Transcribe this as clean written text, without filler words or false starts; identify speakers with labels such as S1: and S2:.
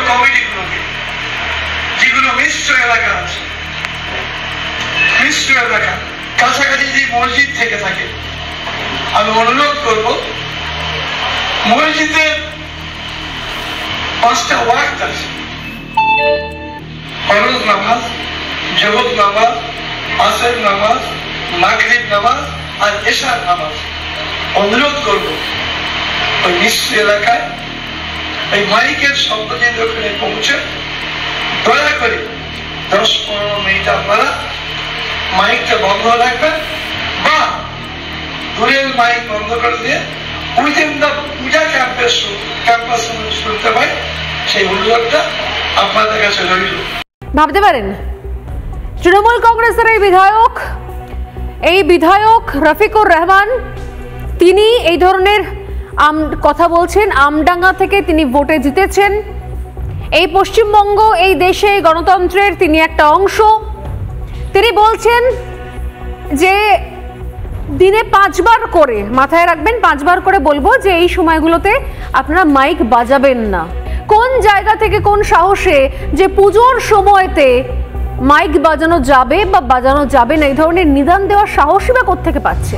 S1: কমিটিগুলোকে, যেগুলো মিশ্র এলাকা আছে, মিশ্র এলাকা কাছাকাছি যে মসজিদ থেকে থাকে, আমি অনুরোধ করব মসজিদের 5টা ওয়াক্ত আছে, ফরজ নামাজ, জোহর নামাজ, আসর নামাজ, মাগরিব নামাজ আর এশার নামাজ। অনুরোধ করব ওই মিশ্র এলাকায় এই মাইকের শব্দ যদি ওখানে পৌঁছে, দয়া করে 10-15 মিনিট আপনারা মাইকটা বন্ধ রাখবেন, বা দূরের মাইক বন্ধ করে দিয়ে উইদিন দ্য পূজা ক্যাম্পাস শুনতে পাই, সেই অনুরোধটা আপনাদের কাছে রইল।
S2: ভাবতে পারেন তৃণমূল কংগ্রেসের এই বিধায়ক রফিকুর রহমান, তিনি এই ধরনের কথা বলছেন। আমডাঙ্গা থেকে তিনি ভোটে জিতেছেন। এই পশ্চিমবঙ্গ, এই দেশে গণতন্ত্রের তিনি একটা অংশ। তিনি বলছেন যে দিনে 5 বার করে, মাথায় রাখবেন, 5 বার করে বলবো যে এই সময়গুলোতে আপনারা মাইক বাজাবেন না। কোন জায়গা থেকে, কোন সাহসে যে পুজোর সময়তে মাইক বাজানো যাবে বা বাজানো যাবে না, এই ধরনের নিদান দেওয়ার সাহসই বা কোত্থেকে পাচ্ছে?